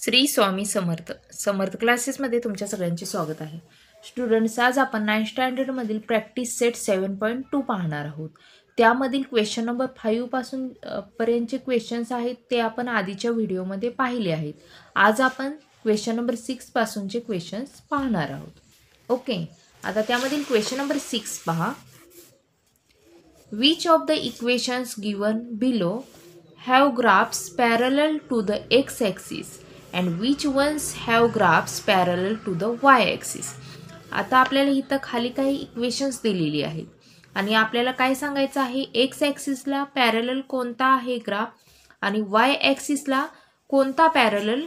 श्री स्वामी समर्थ समर्थ क्लासेसमध्ये तुमच्या सगळ्यांचे स्वागत आहे. स्टुडंट्स, आज आपण 9th स्टँडर्डमधील प्रॅक्टिस सेट 7.2 पाहणार आहोत. त्यामधील क्वेश्चन नंबर 5 पासून पर्यंतचे क्वेश्चन्स आहेत ते आपण आधीच्या व्हिडिओमध्ये पाहिले आहेत. आज आपण क्वेश्चन नंबर 6 पासूनचे क्वेश्चन्स पाहणार आहोत. ओके, आता त्यामधील क्वेश्चन नंबर 6 पहा. Which of the equations given below have graphs parallel to the x-axis and which ones have graphs parallel to the y-axis. आता आपल्याला इथं खाली काही इक्वेशन्स दिलेली आहेत आणि आपल्याला काय सांगायचं आहे, एक्स ॲक्सिसला पॅरलल कोणता आहे ग्राफ आणि वाय ॲक्सिसला कोणता पॅरलल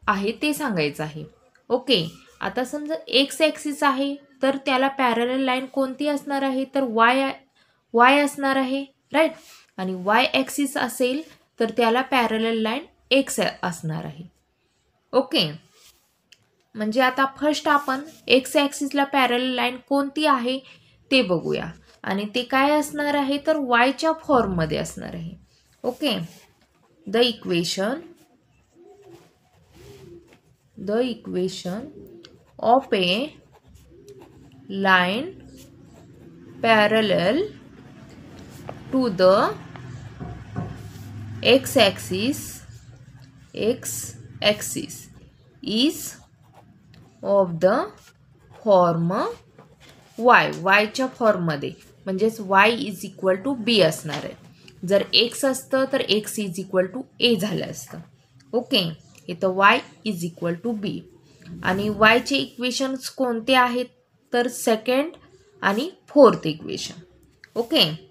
आहे ते सांगायचं आहे. ओके, आता समजा एक्स ॲक्सिस आहे तर त्याला पॅरलल लाईन कोणती असणार आहे, तर वाय असणार आहे, राईट. आणि वाय ॲक्सिस असेल तर त्याला पॅरलल लाईन एक्स असणार आहे. ओके, म्हणजे आता फर्स्ट आपण एक्स ॲक्सिसला पॅरलल लाईन कोणती आहे ते बघूया आणि ते काय असणार आहे, तर वायच्या फॉर्ममध्ये असणार आहे. Okay, the equation of a line parallel to the x axis is of the form y च्या फॉर्ममध्ये, म्हणजेच y is equal to B असणार आहे. जर x असतं तर x is equal to a झालं असतं. ओके, इथं y is equal to B आणि y चे इक्वेशन्स कोणते आहेत, तर सेकंड आणि फोर्थ इक्वेशन. ओके,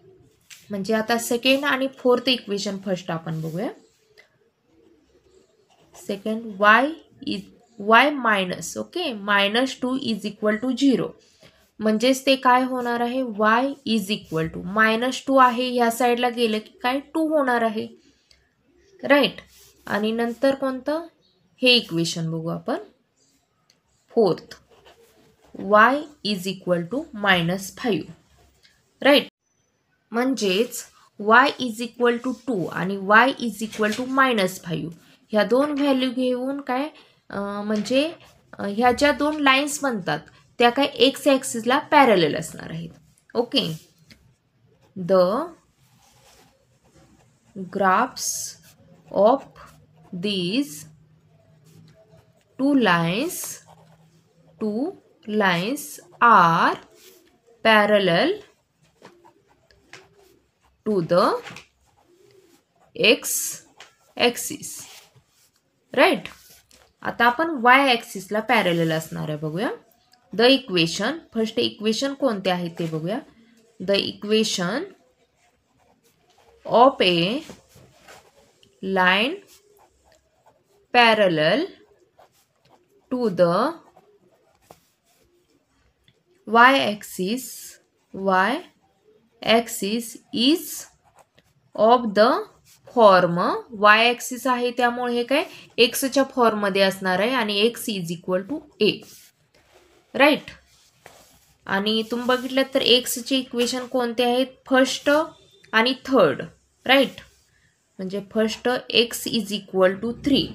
म्हणजे आता सेकंड आणि फोर्थ इक्वेशन फर्स्ट आपण बघूया. Second y minus, okay, -2 is equal to 0, म्हणजेच ते काय होणार आहे, y इज इक्वल टू -2 आहे, ह्या साईडला गेलं की काय 2 होणार आहे, राईट. आणि नंतर कोणतं, हे इक्वेशन बघू आपण fourth, y is equal to -5, right. म्हणजेच y इज इक्वल टू 2 आणि y इज इक्वल टू -5 ह्या दोन व्हॅल्यू घेऊन काय म्हणजे ह्या ज्या दोन लाईन्स बनतात त्या काय एक्स ॲक्सिसला पॅरलल असणार आहेत. Okay, the graphs of these two lines are parallel to the x axis, right. आता आपण वाय ॲक्सिसला पॅरलल असणार आहे बघूया. द इक्वेशन, फर्स्ट इक्वेशन कोणते आहे ते बघूया. The equation of a line parallel to the Y axis is of the form, Y axis आहे त्यामुळे हे काय एक्सच्या फॉर्ममध्ये असणार आहे आणि X is equal to A, right. आणि तुम्ही बघितलं तर एक्सचे इक्वेशन कोणते आहेत, फर्स्ट आणि थर्ड, राईट. म्हणजे first X is equal to 3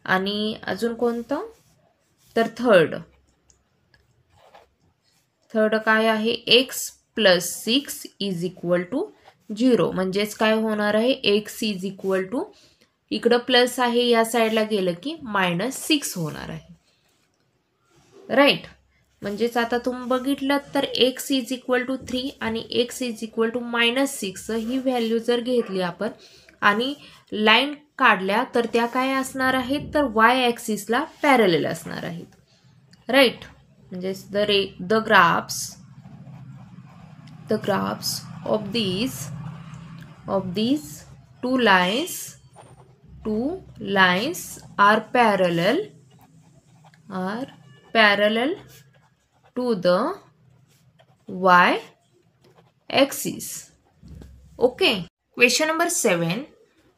आणि अजून कोणतं, तर थर्ड काय आहे, X plus 6 is equal to 0, म्हणजेच काय होणार आहे, एक्स इज इक्वल टू, इकडं प्लस आहे या साईडला गेलं की -6 होणार आहे, राईट. म्हणजेच आता तुम्ही बघितलं तर एक्स इज इक्वल टू 3 आणि एक्स इज इक्वल टू -6 ही व्हॅल्यू जर घेतली आपण आणि लाईन काढल्या तर त्या काय असणार आहेत, तर वाय ॲक्सिसला पॅरलल असणार आहेत, राईट. म्हणजेच the graphs of these two lines are parallel to the y axis. Okay, question number 7.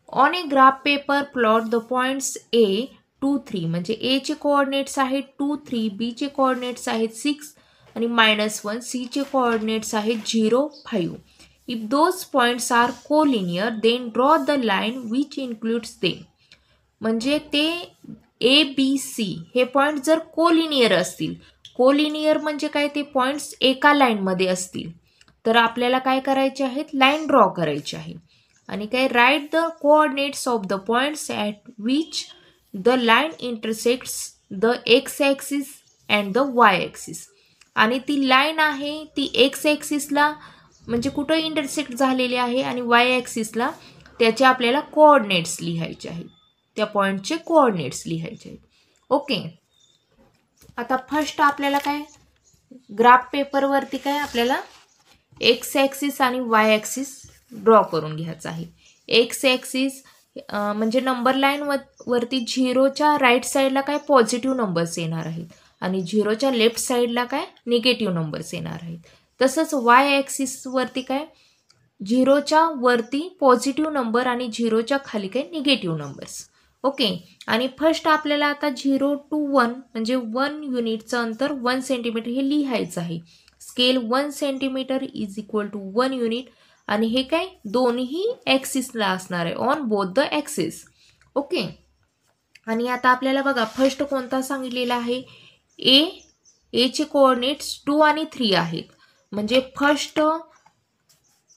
On a graph paper plot the points A 2 3, म्हणजे A चे कोऑर्डिनेट्स आहेत 2 3, B चे कोऑर्डिनेट्स आहेत 6 आणि -1, C चे कोऑर्डिनेट्स आहेत 0 5. If those points are collinear, then draw the line which includes them. म्हणजे ते ए बी सी हे पॉईंट जर कोलिनियर असतील, कोलिनियर म्हणजे काय, ते पॉईंट्स एका लाईनमध्ये असतील, तर आपल्याला काय करायचे आहेत, लाईन ड्रॉ करायची आहे. आणि काय, write the coordinates of the points at which the line intersects the x axis and the Y axis. आणि ती लाईन आहे ती एक्स ॲक्सिसला म्हणजे कुठं इंटरसेक्ट झालेली आहे आणि वाय ॲक्सिसला त्याचे आपल्याला कोऑर्डिनेट्स लिहायचे आहेत, त्या पॉईंटचे कोऑर्डिनेट्स लिहायचे आहेत. ओके, आता फर्स्ट आपल्याला काय, ग्राफ पेपरवरती काय आपल्याला एक्स ॲक्सिस आणि वाय ॲक्सिस ड्रॉ करून घ्यायचा आहे. एक्स ॲक्सिस म्हणजे नंबर लाईन वरती 0च्या राईट साईडला काय पॉझिटिव्ह नंबर्स येणार आहेत आणि 0च्या लेफ्ट साईडला काय निगेटिव्ह नंबर्स येणार आहेत. तसंच वाय ॲक्सिसवरती काय 0च्या वरती पॉझिटिव्ह नंबर आणि 0च्या खाली काय निगेटिव्ह नंबर्स. ओके, आणि फर्स्ट आपल्याला आता 0 to 1 म्हणजे 1 युनिटचं अंतर 1 सेंटीमीटर हे लिहायचं आहे. Scale 1 centimetre is equal to 1 unit. आणि हे काय दोन्ही ॲक्सिसला असणार आहे, on both the axis. Okay, आणि आता आपल्याला बघा फर्स्ट कोणता सांगितलेला आहे, एचे कोऑर्डिनेट्स 2 आणि 3 आहेत. म्हणजे फर्स्ट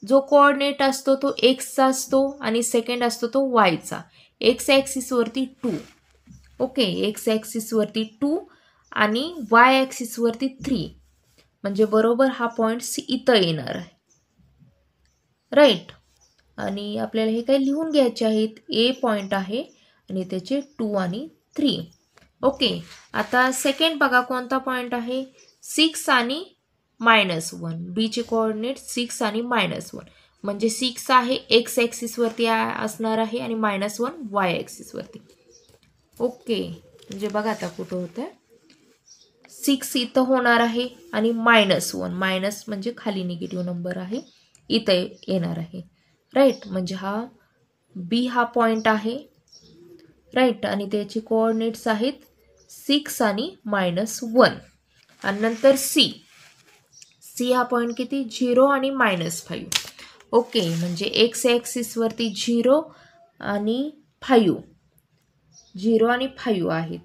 जो कोऑर्डिनेट असतो तो एक्सचा असतो आणि सेकंड असतो तो वायचा. एक्स ॲक्सिसवरती 2. ओके, एक्स ॲक्सिसवरती 2 आणि वाय ॲक्सिसवरती 3. म्हणजे बरोबर हा पॉईंट इथं येणार आहे, राईट. आणि आपल्याला हे काही लिहून घ्यायचे आहेत, ए पॉईंट आहे आणि त्याचे 2 आणि 3. ओके, आता सेकंड बघा कोणता पॉईंट आहे, 6 आणि -1. बीचे कोऑर्डिनेट 6 आणि -1 म्हणजे 6 आहे एक्स ॲक्सिसवरती असणार आहे आणि -1 वाय ॲक्सिसवरती. ओके, म्हणजे बघा आता कुठं होतं, 6 इथं होणार आहे आणि -1 मायनस म्हणजे खाली निगेटिव्ह नंबर आहे इथं येणार आहे, राईट. म्हणजे हा बी हा पॉईंट आहे, राईट. आणि त्याचे कोऑर्डिनेट्स आहेत 6 आणि -1. आणि नंतर सी हा पॉईंट किती, 0 आणि -5. ओके, म्हणजे एक्स ॲक्सिसवरती 0 आणि 5 आहेत,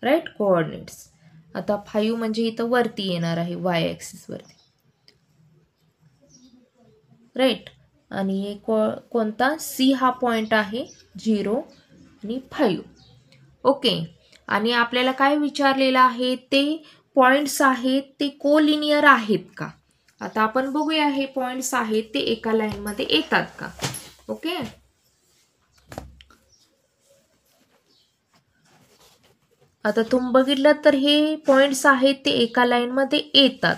राईट कोऑर्डिनेट्स. आता 5 म्हणजे इथं वरती येणार आहे वाय ॲक्सिसवरती, राईट. आणि हे कोणता, सी हा पॉईंट आहे 0 आणि 5. ओके, आणि आपल्याला काय विचारलेलं आहे, ते पॉईंट्स आहेत ते कोलिनियर आहेत का. आता आपण बघूया हे पॉईंट्स आहेत ते एका लाईनमध्ये येतात का. ओके, आता तुम्ही बघितलं तर हे पॉईंट्स आहेत ते एका लाईनमध्ये येतात,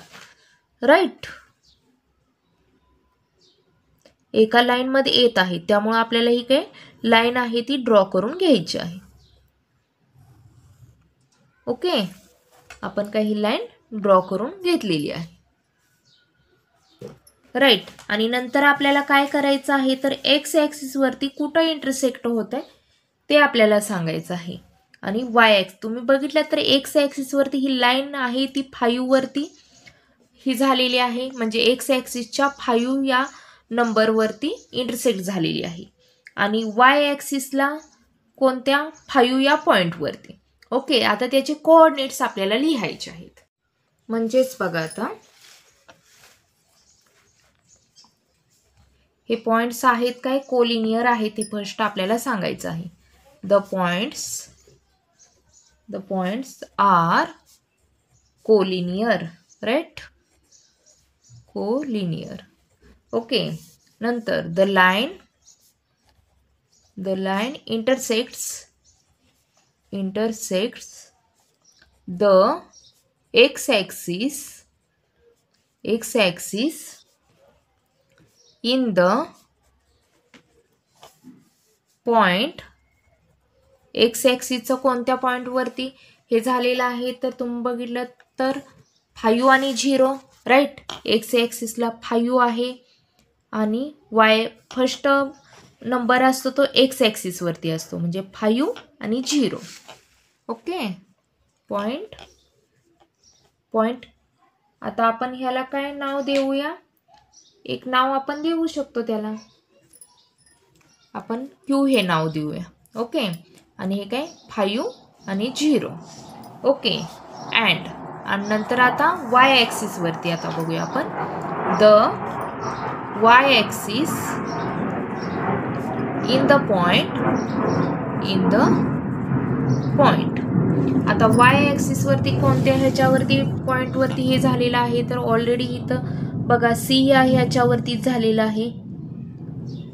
राईट. एका लाईनमध्ये येत आहे, त्यामुळे आपल्याला ही काय लाईन आहे ती ड्रॉ करून घ्यायची आहे. ओके, आपण काही लाईन ड्रॉ करून घेतलेली आहे, राईट. आणि नंतर आपल्याला काय करायचं आहे, तर एक्स ॲक्सिसवरती कुठं इंटरसेक्ट होत आहे ते आपल्याला सांगायचं आहे. आणि वाय ॲक्स तुम्ही बघितलं तर एक्स ॲक्सिसवरती ही लाईन आहे ती 5 वरती ही झालेली आहे, म्हणजे एक्स ॲक्सिसच्या 5 या नंबरवरती इंटरसेक्ट झालेली आहे. आणि वाय ॲक्सिसला कोणत्या 5 या पॉईंटवरती. ओके, आता त्याचे कोऑर्डिनेट्स आपल्याला लिहायचे आहेत. म्हणजेच बघा आता हे पॉईंट्स आहेत काय कोलिनियर आहेत ते फर्स्ट आपल्याला सांगायचं आहे. The points are collinear, right, collinear. Okay, नंतर the line intersects the x axis in the point x ॲक्सिसचं कोणत्या पॉईंटवरती हे झालेलं आहे, तर तुम्ही बघितलं तर 5 आणि 0, राईट. एक्स ॲक्सिसला 5 आहे आणि वाय फर्स्ट नंबर असतो तो एक्स ॲक्सिसवरती असतो, म्हणजे 5 आणि 0. Okay, point. आता आपण ह्याला काय नाव देऊया, एक नाव आपण देऊ शकतो त्याला, आपण क्यू हे नाव देऊया. ओके, आणि हे काय 5 आणि 0. ओके. अँड आणि नंतर आता वाय ॲक्सिसवरती आता बघूया आपण. The Y axis in the point. आता वाय ॲक्सिसवरती कोणत्या ह्याच्यावरती पॉईंटवरती हे झालेलं आहे, तर ऑलरेडी इथं बघा सी आहे ह्याच्यावरतीच झालेलं आहे.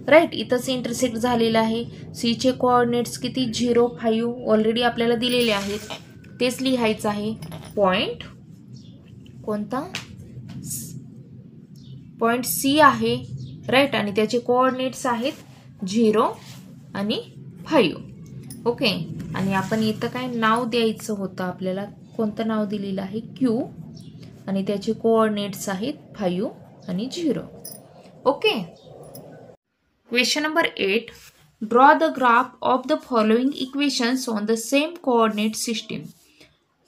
राईट, इथंच इंटरसेक्ट झालेलं आहे. सीचे कोऑर्डिनेट्स किती 0, 5 ऑलरेडी आपल्याला दिलेले आहेत, तेच लिहायचं आहे. पॉइंट कोणता, पॉइंट सी आहे. राईट, आणि त्याचे कोऑर्डिनेट्स आहेत 0 आणि 5. ओके. आणि आपण इथं काय नाव द्यायचं होतं आपल्याला, कोणतं नाव दिलेलं आहे क्यू, आणि त्याचे कोऑर्डिनेट्स आहेत 5 आणि 0. Okay. Question number 8. Draw the graph of the following equations on the same coordinate system.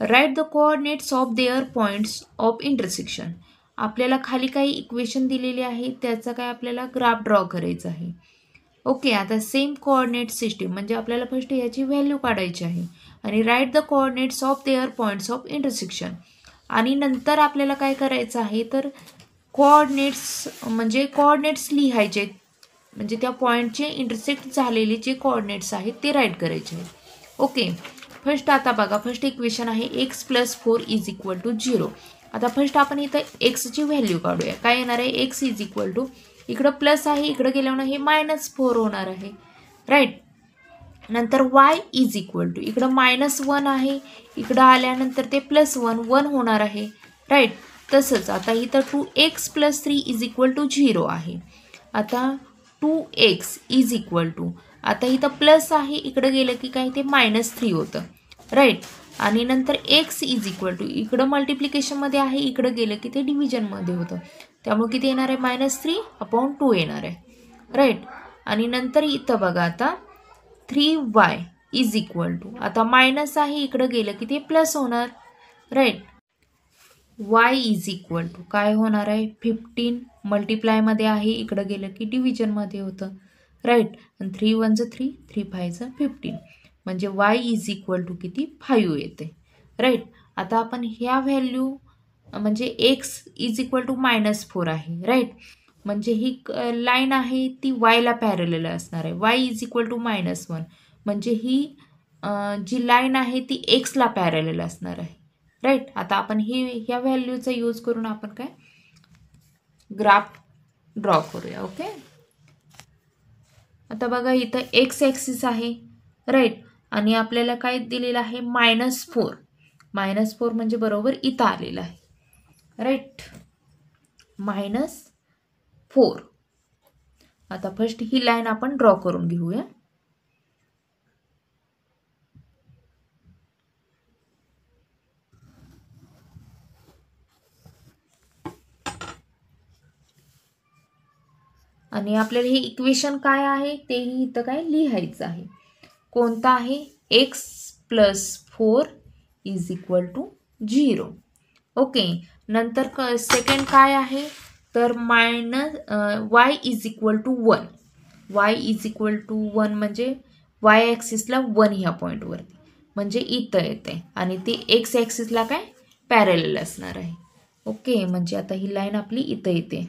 Write the coordinates of their points of intersection. आपल्याला खाली काही इक्वेशन दिलेले आहे, त्याचा काय आपल्याला ग्राफ ड्रॉ करायचा आहे. ओके. आता सेम कोऑर्डिनेट सिस्टीम म्हणजे आपल्याला फर्स्ट याची व्हॅल्यू काढायची आहे, आणि write the coordinates of their points of intersection. आणि नंतर आपल्याला काय करायचं आहे, तर कोऑर्डिनेट्स लिहायचे, म्हणजे त्या पॉईंटचे इंटरसेक्ट झालेले जे कोऑर्डिनेट्स आहेत ते राईट करायचे आहेत. ओके. फर्स्ट आता बघा, फर्स्ट इक्वेशन आहे x + 4 = 0. आता फर्स्ट आपण इथं एक्सची व्हॅल्यू काढूया. काय येणार आहे, x = इकडं प्लस आहे, इकडं गेल्यावर हे -4 होणार आहे. राईट. नंतर y = इकडं -1 आहे, इकडं आल्यानंतर ते +1 होणार आहे. राईट. तसंच आता इथं 2x + 3 = 0 आहे. आता 2x = आता इथं प्लस आहे, इकडं गेलं की काय ते -3 होतं. राईट. आणि नंतर x = इकडं मल्टिप्लिकेशनमध्ये आहे, इकडं गेलं की ते डिव्हिजनमध्ये होतं, त्यामुळे किती येणार आहे, -3/2 येणार आहे. राईट. आणि नंतर इथं बघा आता 3y = आता मायनस आहे, इकडं गेलं की ते प्लस होणार. राईट. y = काय होणार आहे, 15 मल्टिप्लायमध्ये आहे, इकडं गेलं की डिव्हिजनमध्ये होतं. राईट. आणि 3 × 1 = 3, 3 × 5 = 15, म्हणजे y = किती 5 येते. राईट. आता आपण ह्या व्हॅल्यू म्हणजे x = -4 आहे. राईट. म्हणजे ही लाईन आहे ती yला पॅरलल असणार आहे. y = -1 म्हणजे ही जी लाईन आहे ती एक्सला पॅरलल असणार आहे. राईट. आता आपण ह्या व्हॅल्यूचा यूज करून आपण काय ग्राफ ड्रॉ करूया. ओके. आता बघा इथं एक्स ॲक्सिस आहे. राईट. आणि आपल्याला काय दिलेलं आहे, -4. -4 म्हणजे बरोबर इथं आलेलं आहे. राईट. -4. आता फर्स्ट ही लाईन आपण ड्रॉ करून घेऊया. आणि आपल्याला हे इक्वेशन काय आहे तेही इथं काय लिहायचं आहे. कोणतं आहे, x + 4 = 0. ओके. नंतर सेकंड काय आहे, तर y = 1. y = 1 म्हणजे y ॲक्सिसला 1 ह्या पॉईंटवरती, म्हणजे इथं येते, आणि ते x ॲक्सिसला काय पॅरलल असणार आहे. ओके. म्हणजे आता ही लाईन आपली इथं येते.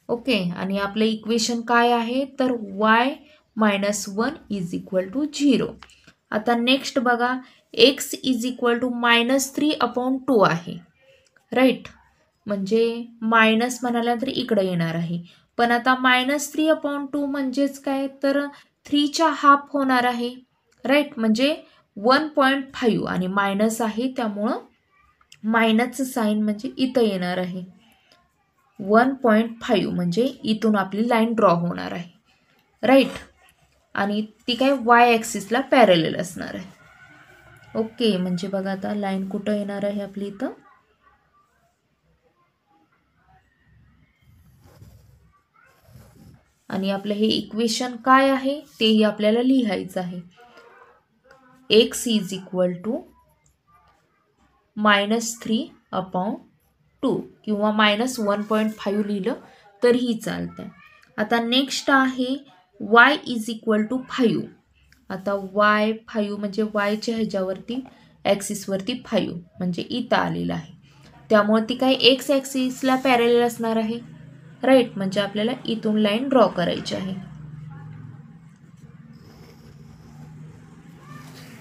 ओके. आणि आपलं इक्वेशन काय आहे, तर y - 1 = 0. आता नेक्स्ट बघा, x = -3/2 आहे. राईट. म्हणजे मायनस म्हणाला तर इकडं येणार आहे, पण आता -3/2 म्हणजेच काय, तर 3च्या हाफ होणार आहे. राईट. म्हणजे 1.5 आणि मायनस आहे, त्यामुळं मायनसचं साईन म्हणजे इथं येणार आहे. 1.5 म्हणजे इथून आपली लाईन ड्रॉ होणार आहे. राईट. आणि ती काय y ॲक्सिसला पॅरलल असणार आहे. ओके. म्हणजे बघा आता लाईन कुठं येणार आहे आपली इथं, आणि आपलं हे इक्वेशन काय आहे तेही आपल्याला लिहायचं आहे. x = -3/2 किंवा -1.5 लिहिलं तरीही चालतं. आता नेक्स्ट आहे y इज इक्वल टू 5. आता y 5 म्हणजे yच्या ह्याच्यावरती ॲक्सिसवरती 5 म्हणजे इथं आलेलं आहे, त्यामुळे ती काय एक्स ॲक्सिसला पॅरलल असणार आहे, राईट. म्हणजे आपल्याला इथून लाईन ड्रॉ करायची आहे.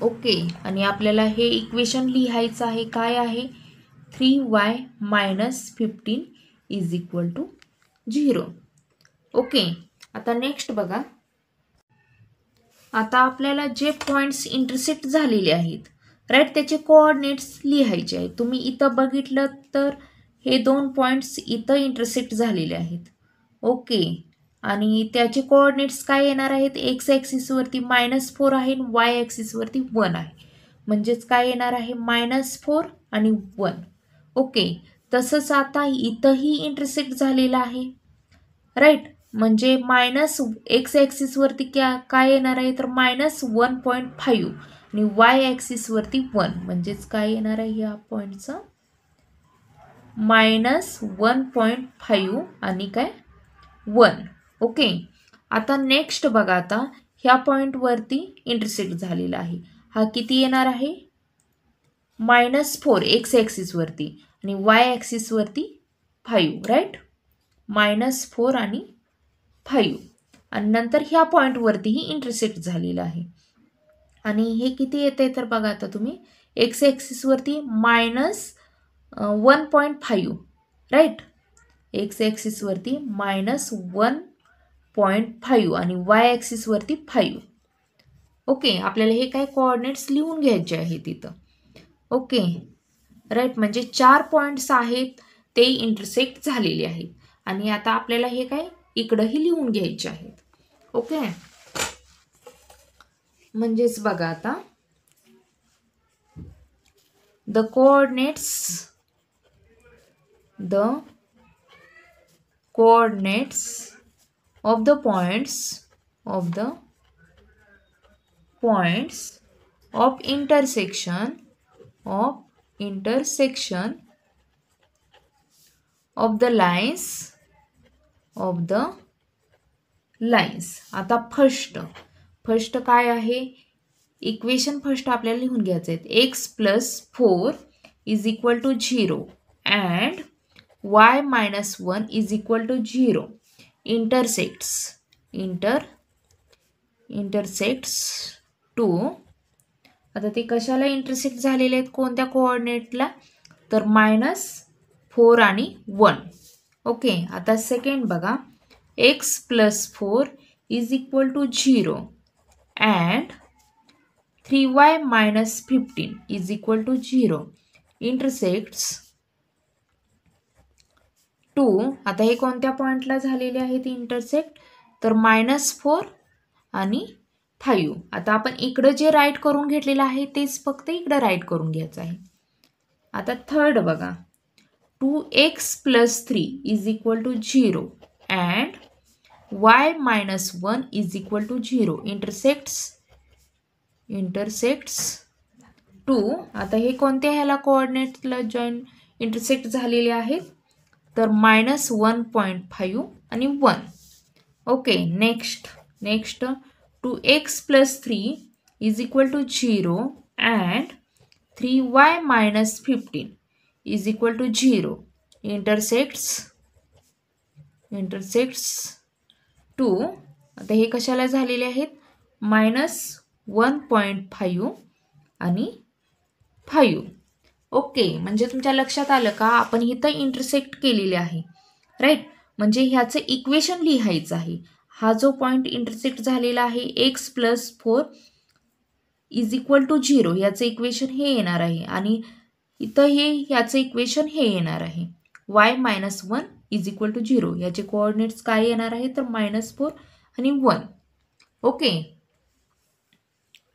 ओके, आणि आपल्याला हे इक्वेशन लिहायचं आहे. काय आहे? 3y minus 15 is equal to 0. Okay, आता नेक्स्ट बघा. आता आपल्याला जे पॉईंट्स इंटरसेक्ट झालेले आहेत, राईट, त्याचे कोऑर्डिनेट्स लिहायचे आहेत. तुम्ही इथं बघितलं तर हे 2 पॉईंट्स इथं इंटरसेक्ट झालेले आहेत. ओके, आणि त्याचे कोऑर्डिनेट्स काय येणार आहेत? एक्स ॲक्सिसवरती -4 आहे आणि वाय ॲक्सिसवरती 1 आहे. म्हणजेच काय येणार आहे? -4 आणि 1. ओके, तसंच आता इथंही इंटरसेक्ट झालेलं आहे, राईट. म्हणजे एक्स ॲक्सिसवरती काय येणार आहे? तर -1.5 आणि वाय ॲक्सिसवरती 1. म्हणजेच काय येणार आहे ह्या पॉईंटचं? -1.5 आणि काय 1. ओके, आता नेक्स्ट बघा. आता ह्या पॉईंटवरती इंटरसेक्ट झालेला आहे. हा किती येणार आहे? -4 एक्स ॲक्सिसवरती आणि वाय ॲक्सिसवरती 5, राईट. -4 आणि 5 आणि नंतर ह्या पॉईंटवरतीही इंटरसेक्ट झालेलं आहे. आणि हे किती येते तर बघा. आता तुम्ही एक्स ॲक्सिसवरती -1.5, राईट. एक्स ॲक्सिसवरती -1.5 आणि वाय ॲक्सिसवरती 5. ओके, आपल्याला हे काय कोऑर्डिनेट्स लिहून घ्यायचे आहेत तिथं. Okay, right. म्हणजे 4 पॉईंट्स आहेत ते इंटरसेक्ट झालेले आहेत. आणि आता आपल्याला हे काय इकडंही लिहून घ्यायचे आहेत. ओके, म्हणजेच बघा आता the coordinates of the points of intersection of the lines आता फर्स्ट काय आहे? इक्वेशन फर्स्ट आपल्याला लिहून घ्यायचं आहे. X plus 4 is equal to 0 and y minus 1 is equal to 0 intersects two. आता ते कशाला इंटरसेक्ट झालेले आहेत? कोणत्या कोऑर्डिनेटला? तर -4 आणि 1. ओके, आता सेकंड बघा. X plus 4 is equal to 0 and 3y minus 15 is equal to 0 intersects 2. आता हे कोणत्या पॉईंटला झालेले आहेत इंटरसेक्ट? तर -4 आणि 5. आता आपण इकडं जे राईट करून घेतलेलं आहे तेच फक्त इकडं राईट करून घ्यायचं आहे. आता थर्ड बघा. 2x plus 3 is equal to 0 and y minus 1 is equal to 0 intersects 2. आता हे कोणत्या ह्याला कोऑर्डिनेटला इंटरसेक्ट झालेले आहेत? तर -1.5 आणि 1. Okay, next 2x plus 3 is equal to 0 and 3y minus 15 is equal to 0 intersects 2. आता हे कशाला झालेले आहेत? -1.5 आणि 5. ओके, म्हणजे तुमच्या लक्षात आलं का? आपण इथं इंटरसेक्ट केलेले आहे, राईट. म्हणजे ह्याचं इक्वेशन लिहायचं आहे. हा जो पॉईंट इंटरसेक्ट झालेला आहे X plus 4 is equal to 0 याचं इक्वेशन हे येणार आहे आणि इथं ह्याचं इक्वेशन हे येणार आहे. y minus 1 is equal to 0 याचे कोऑर्डिनेट्स काय येणार आहे? तर -4 आणि 1. ओके,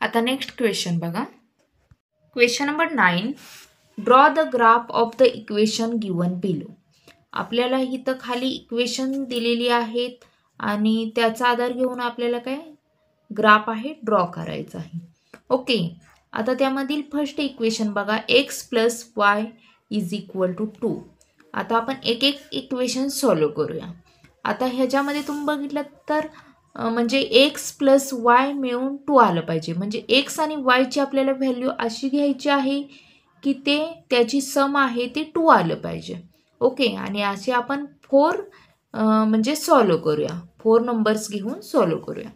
आता नेक्स्ट क्वेश्चन बघा. Question number 9. Draw the graph of the equation given below. आपल्याला इथं खाली इक्वेशन दिलेली आहेत आणि त्याचा आधार घेऊन आपल्याला काय ग्राफ आहे ड्रॉ करायचा आहे. ओके, आता त्यामधील फर्स्ट इक्वेशन बघा. X plus Y is equal to 2. आता आपण एक इक्वेशन सॉल्व करूया. आता ह्याच्यामध्ये तुम्ही बघितलं तर म्हणजे एक्स प्लस वाय मिळून 2 आलं पाहिजे. म्हणजे एक्स आणि वायची आपल्याला व्हॅल्यू अशी घ्यायची आहे की त्याची सम आहे ते 2 आलं पाहिजे. ओके, आणि असे आपण 4 म्हणजे सॉल्व करूया. 4 नंबर्स घेऊन सॉल्व करूया.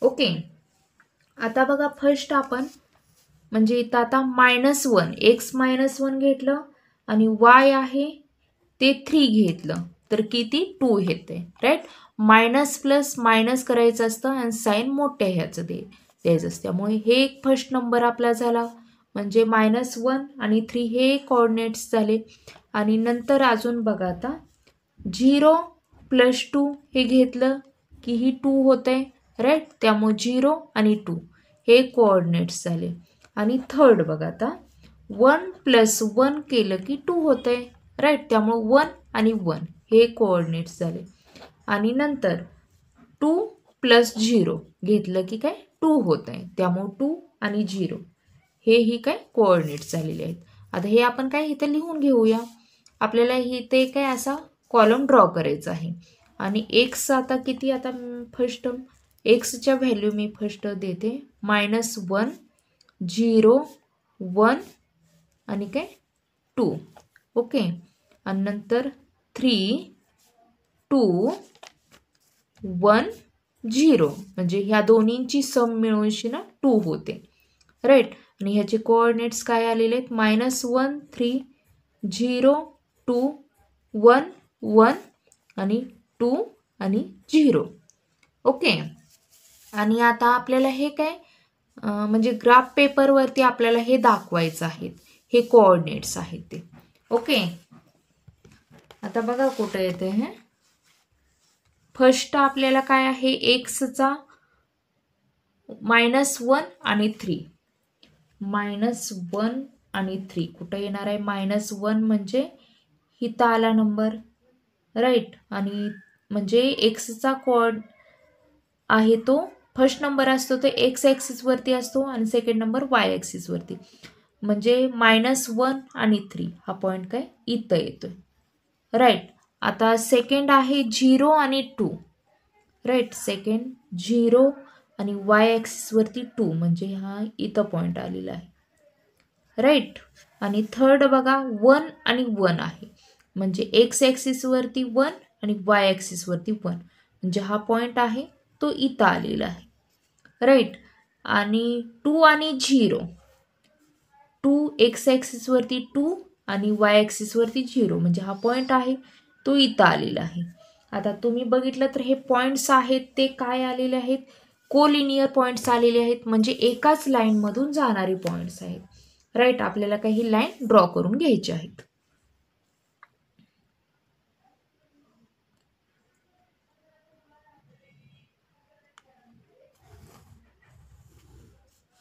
ओके, आता बघा फर्स्ट आपण म्हणजे इथं आता -1 एक्स -1 घेतलं आणि वाय आहे ते 3 घेतलं तर किती 2 येते. राईट, मायनस प्लस मायनस करायचं असतं आणि साईन मोठ्या ह्याचं द्यायचं असतं. त्यामुळे हे एक फर्स्ट नंबर आपला झाला. म्हणजे -1 आणि 3 हे कोऑर्डिनेट्स झाले. आणि नंतर अजून बघा आता 0 + 2 हे घेतलं की ही 2 होते. राईट, त्यामुळे 0 आणि 2 हे कोऑर्डिनेट्स झाले. आणि थर्ड बघा आता 1 + 1 केलं की 2 होते. राईट, त्यामुळे 1 आणि 1 हे कोऑर्डिनेट्स झाले. आणि नंतर 2 + 0 घेतलं की काय 2 होत आहे. त्यामुळे 2 आणि 0 हे काय कोऑर्डिनेट्स झालेले आहेत. आता हे आपण काय इथं लिहून घेऊया. आपल्याला इथे काय असा कॉलम ड्रॉ करायचा आहे. आणि एक्स आता किती, आता फर्स्ट एक्सच्या व्हॅल्यू मी फर्स्ट देते -1 0 1 आणि काय 2. ओके, आणि नंतर 3 2 1 0 म्हणजे ह्या दोन्हींची सम मिळून 2 होते. राईट, आणि ह्याचे कोऑर्डिनेट्स काय आलेले आहेत -1 3 0 2 1 1 आणि 2 आणि 0. ओके, आणि आता आपल्याला हे काय म्हणजे ग्राफ पेपरवरती आपल्याला हे दाखवायचं आहे. हे कोऑर्डिनेट्स आहेत ते. ओके, आता बघा कुठं येते हे. फर्स्ट आपल्याला काय आहे एक्सचा -1 आणि 3. -1 आणि 3 कुठं येणार आहे. -1 म्हणजे इथं आला नंबर. राईट, आणि म्हणजे एक्सचा कोऑर्ड आहे तो फर्स्ट नंबर असतो तो एक्स ॲक्सिसवरती असतो आणि सेकंड नंबर वाय ॲक्सिसवरती. म्हणजे -1 आणि 3 हा पॉईंट काय इथं येतोय. राईट, आता सेकंड आहे 0 आणि 2. राईट, सेकंड 0 आणि वाय ॲक्सिसवरती 2 म्हणजे हा इथं पॉईंट आलेला आहे. राईट, आणि थर्ड बघा 1 आणि 1 आहे. म्हणजे एक्स ॲक्सिसवरती 1 आणि वाय ॲक्सिसवरती 1 म्हणजे हा पॉईंट आहे तो इथं आलेला आहे. राईट, आणि 2 आणि 0 2 एक्स ॲक्सिसवरती 2 आणि वाय ॲक्सिसवरती 0 म्हणजे हा पॉईंट आहे तो इथं आलेला आहे. आता तुम्ही बघितलं तर हे पॉईंट्स आहेत ते काय आलेले आहेत, कोलिनियर पॉईंट्स आलेले आहेत. म्हणजे एकाच लाईनमधून जाणारे पॉईंट्स आहेत. राईट, आपल्याला काही लाईन ड्रॉ करून घ्यायची आहेत.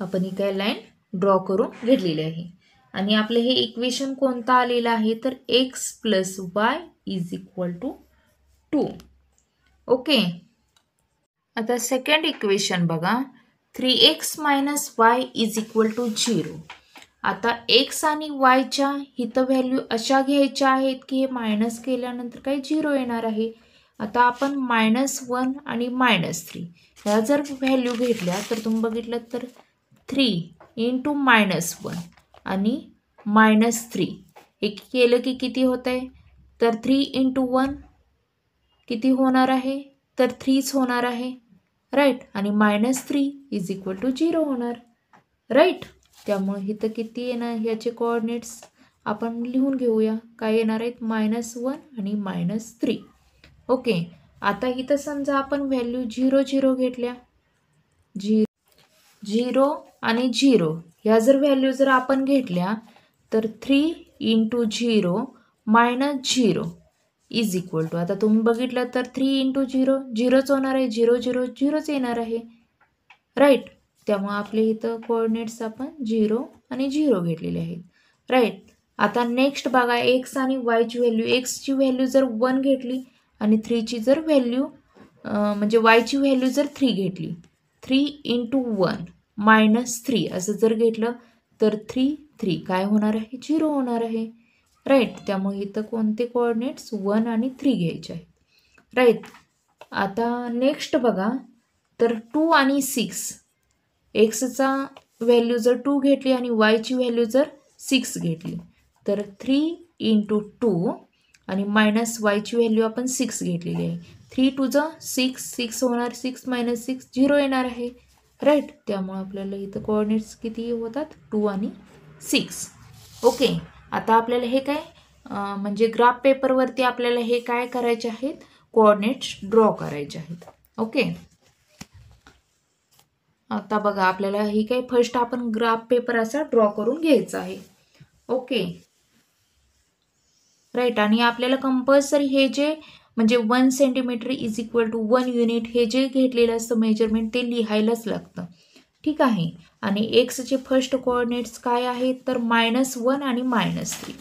आपण ही काय लाईन ड्रॉ करून घेतलेली आहे. आणि आपलं हे इक्वेशन कोणतं आलेलं आहे तर x + y = 2. ओके, आता सेकंड इक्वेशन बघा 3x - y = 0. आता x आणि yच्या इथं व्हॅल्यू अशा घ्यायच्या आहेत की हे मायनस केल्यानंतर काही 0 येणार आहे. आता आपण -1 आणि -3 ह्या जर व्हॅल्यू घेतल्या तर तुम्ही बघितलं तर 3 × -1 आणि -3 हे केलं की किती होत आहे तर 3 × 1 किती होणार आहे तर 3च होणार आहे. राईट, आणि -3 = 0 होणार. राईट, त्यामुळे इथं किती येणार ह्याचे कोऑर्डिनेट्स आपण लिहून घेऊया. काय येणार आहेत -1 आणि -3. ओके, आता इथं समजा आपण व्हॅल्यू 0 0 घेतल्या. 0 आणि 0 ह्या जर व्हॅल्यू जर आपण घेतल्या तर 3 × 0 -0 = आता तुम्ही बघितलं तर 3 × 0 0च होणार आहे. 0 0 0च येणार आहे. राईट, त्यामुळे आपले इथं कोऑर्डिनेट्स आपण 0 आणि 0 घेतलेले आहेत. राईट, आता नेक्स्ट बघा एक्स आणि वायची व्हॅल्यू. एक्सची व्हॅल्यू जर 1 घेतली आणि 3ची जर व्हॅल्यू म्हणजे वायची व्हॅल्यू जर 3 घेतली 3 × 1 -3 असं जर घेतलं तर 3 3 काय होणार आहे 0 होणार आहे. राईट, त्यामुळे इथं कोणते कोऑर्डिनेट्स 1 आणि 3 घ्यायचे आहेत. राईट, आता नेक्स्ट बघा, तर 2 आणि 6, एक्सचा व्हॅल्यू जर 2 घेतली आणि वायची व्हॅल्यू जर 6 घेतली, तर 3 × 2 आणि मायनस वायची व्हॅल्यू आपण 6 घेतलेली आहे. 3 2 6, 6 होणार, 6 - 6 0 येणार आहे, राईट. त्यामुळे आपल्याला इथं कोऑर्डिनेट्स किती होतात, 2 आणि 6. ओके. आता आपल्याला हे काय म्हणजे ग्राफ पेपरवरती आपल्याला हे काय करायचे आहेत, कोऑर्डिनेट्स ड्रॉ करायचे आहेत. ओके. आता बघा, आपल्याला ही काय फर्स्ट आपण ग्राफ पेपर असा ड्रॉ करून घ्यायचा आहे. Okay, right. आणि आपल्याला कंपल्सरी हे जे म्हणजे 1 centimetre is equal to 1 unit हे जे घेतलेलं असतं मेजरमेंट ते लिहायलाच लागतं, ठीक आहे. आणि एक्सचे फर्स्ट कोऑर्डिनेट्स काय आहेत, तर -1 आणि -3.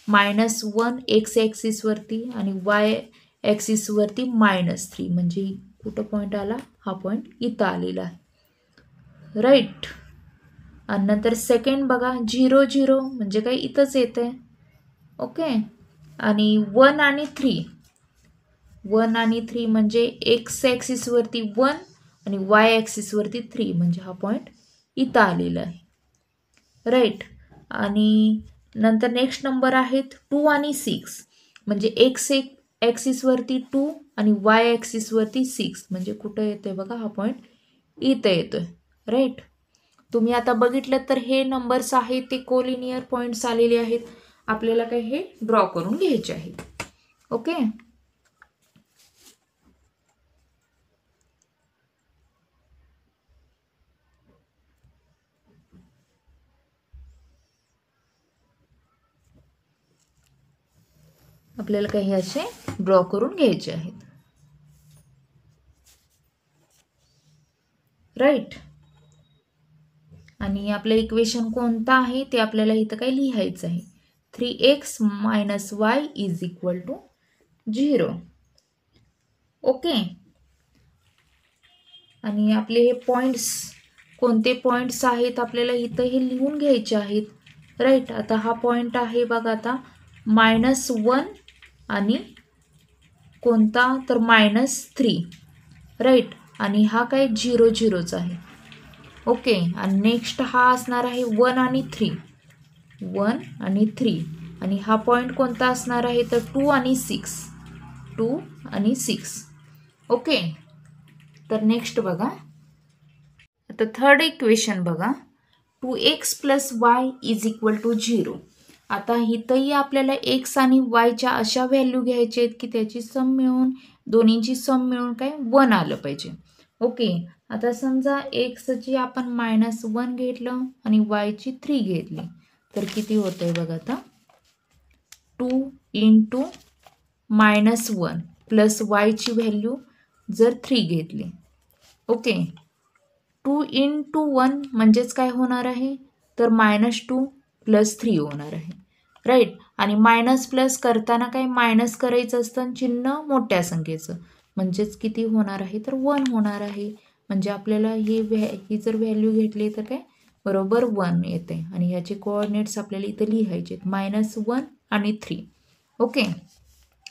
-1 एक्स ॲक्सिसवरती आणि वाय ॲक्सिसवरती -3, म्हणजे कुठं पॉईंट आला, हा पॉईंट इथं आलेला आहे, राईट. आणि नंतर सेकंड बघा, 0 0 म्हणजे काय इथंच येतं आहे. ओके. आणि 1 आणि 3, 1 आणि 3 म्हणजे एक्स ॲक्सिसवरती 1 आणि वाय ॲक्सिसवरती 3, म्हणजे हा पॉईंट इथं आलेला आहे, राईट. आणि नंतर नेक्स्ट नंबर आहेत 2 आणि 6, म्हणजे एक्स ॲक्सिसवरती 2 आणि वाय ॲक्सिसवरती 6, म्हणजे कुठं येतोय बघा, हा पॉईंट इथं येतोय, राईट. तुम्ही आता बघितलं तर हे नंबर्स आहेत ते कोलिनियर पॉईंट्स आलेले आहेत. आपल्याला काय हे ड्रॉ करून घ्यायचे आहेत. ओके. आपल्याला काही असे ड्रॉ करून घ्यायचे आहेत, राईट. आणि आपलं इक्वेशन कोणतं आहे ते आपल्याला इथं काय लिहायचं आहे, 3x - y = 0. ओके. आणि आपले हे पॉईंट्स कोणते पॉईंट्स आहेत आपल्याला इथं हे लिहून घ्यायचे आहेत, राईट. आता हा पॉईंट आहे बघा, आता -1 आणि कोणता, तर -3, राईट. आणि हा काय 0 0चा आहे. ओके. आणि नेक्स्ट हा असणार आहे 1 आणि 3, 1 आणि 3. आणि हा पॉईंट कोणता असणार आहे, तर 2 आणि 6, 2 आणि 6. ओके. तर नेक्स्ट बघा, आता थर्ड इक्वेशन बघा, 2x + y = 0. आता इथंही आपल्याला x आणि yच्या अशा व्हॅल्यू घ्यायच्या आहेत की त्याची सम मिळून, दोन्हींची सम मिळून काय 1 आलं पाहिजे. ओके. आता समजा एक्सची आपण -1 घेतलं आणि वायची 3 घेतली, तर किती होतं आहे बघा, आता 2 × -1 प्लस वायची व्हॅल्यू जर 3 घेतली. ओके. 2 × 1 म्हणजेच काय होणार आहे, तर -2 + 3 होणार आहे, राईट. आणि मायनस प्लस करताना काय मायनस करायचं असतं, चिन्ह मोठ्या संख्येचं, म्हणजेच किती होणार आहे, तर 1 होणार आहे. म्हणजे आपल्याला ही जर व्हॅल्यू घेतली तर काय बरोबर 1 येते. आणि ह्याचे कोऑर्डिनेट्स आपल्याला इथं लिहायचे आहेत, -1 आणि 3. ओके.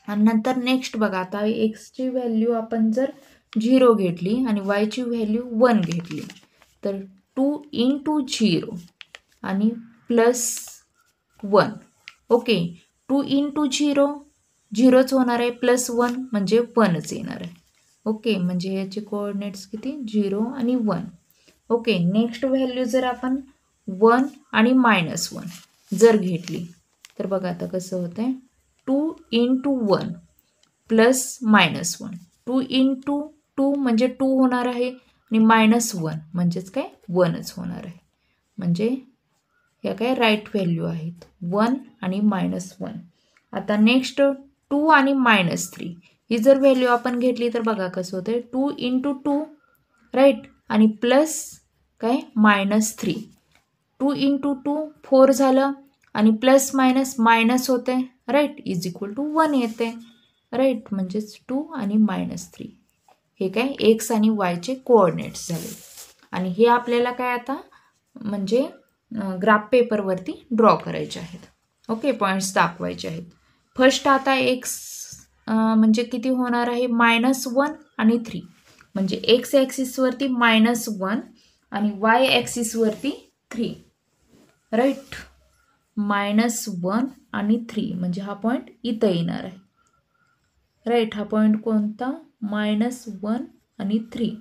आणि नंतर नेक्स्ट बघा, आता एक्सची व्हॅल्यू आपण जर 0 घेतली आणि वायची व्हॅल्यू 1 घेतली, तर 2 × 0 आणि +1. ओके. 2 × 0 0च होणार आहे, +1 म्हणजे 1च येणार आहे. ओके. म्हणजे याचे कोऑर्डिनेट्स किती, 0 आणि 1. ओके. नेक्स्ट व्हॅल्यू जर आपण 1 आणि -1 जर घेतली, तर बघा आता कसं होतं आहे, 2 × 1 + -1. 2 × 2 म्हणजे 2 होणार आहे आणि -1 म्हणजेच काय 1च होणार आहे. म्हणजे ह्या काय राईट व्हॅल्यू आहेत, 1 आणि -1. आता नेक्स्ट 2 आणि -3 ही जर व्हॅल्यू आपण घेतली तर बघा कसं होतं आहे, 2 × 2, राईट. आणि प्लस काय -3. 2 × 2 4 झालं आणि प्लस मायनस होते, राईट, = 1 येते, राईट. म्हणजेच 2 आणि -3 हे काय एक्स आणि वायचे कोऑर्डिनेट्स झाले. आणि हे आपल्याला काय आता म्हणजे ग्राफ पेपरवरती ड्रॉ करायचे आहेत. ओके. पॉईंट्स दाखवायचे आहेत. फर्स्ट आता एक्स म्हणजे किती होणार आहे -1 आणि 3 म्हणजे एक्स ॲक्सिसवरती -1 आणि वाय ॲक्सिसवरती 3 राईट. -1 आणि 3 म्हणजे हा पॉईंट इथं येणार आहे राईट. हा पॉईंट कोणता -1 आणि 3.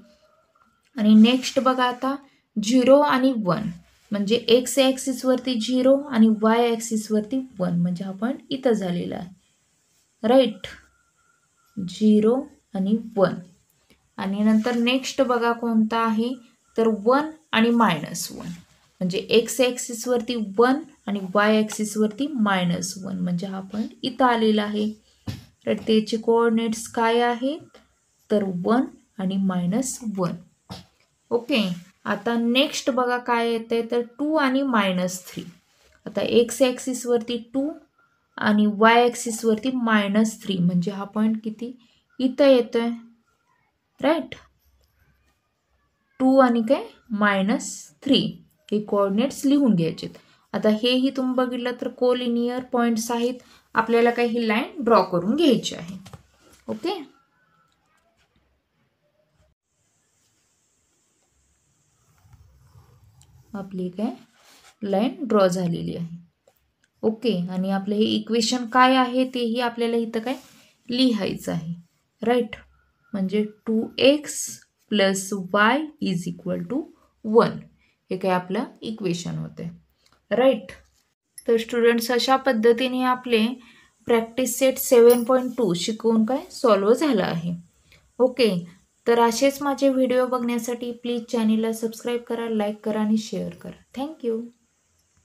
आणि नेक्स्ट बघा आता 0 आणि 1 म्हणजे एक्स ॲक्सिसवरती 0 आणि वाय ॲक्सिसवरती 1 म्हणजे हा पॉईंट इथं झालेला आहे राईट. 0 आणि 1 आणि नंतर नेक्स्ट बघा कोणता आहे तर 1 आणि -1 म्हणजे एक्स ॲक्सिसवरती 1 आणि वाय ॲक्सिसवरती -1 म्हणजे हा पॉईंट इथं आलेला आहे. तर त्याचे कोऑर्डिनेट्स काय आहेत तर 1 आणि -1. ओके. आता नेक्स्ट बघा काय येतंय तर 2 आणि -3. आता एक्स ॲक्सिसवरती 2 आणि वाय ॲक्सिसवरती -3 म्हणजे हा पॉईंट किती इथं येतोय राईट. 2 आणि काय -3 हे कोऑर्डिनेट्स लिहून घ्यायचे. आता हेही तुम्ही बघितलं तर कोलिनियर पॉईंट्स आहेत. आपल्याला काही ही लाईन ड्रॉ करून घ्यायची आहे. ओके. आपली काय लाईन ड्रॉ झालेली आहे. ओके. आणि आपलं हे इक्वेशन काय आहे तेही आपल्याला इथं काय लिहायचं आहे राईट. म्हणजे 2x + y = 1 हे काय आपलं इक्वेशन होते राईट. तर स्टुडंट्स अशा पद्धतीने आपले प्रॅक्टिस सेट 7.2 शिकवून काय सॉल्व्ह झालं आहे. ओके. तर असेच माझे व्हिडिओ बघण्यासाठी प्लीज चॅनेलला सबस्क्राईब करा, लाईक करा आणि शेअर करा. थँक्यू.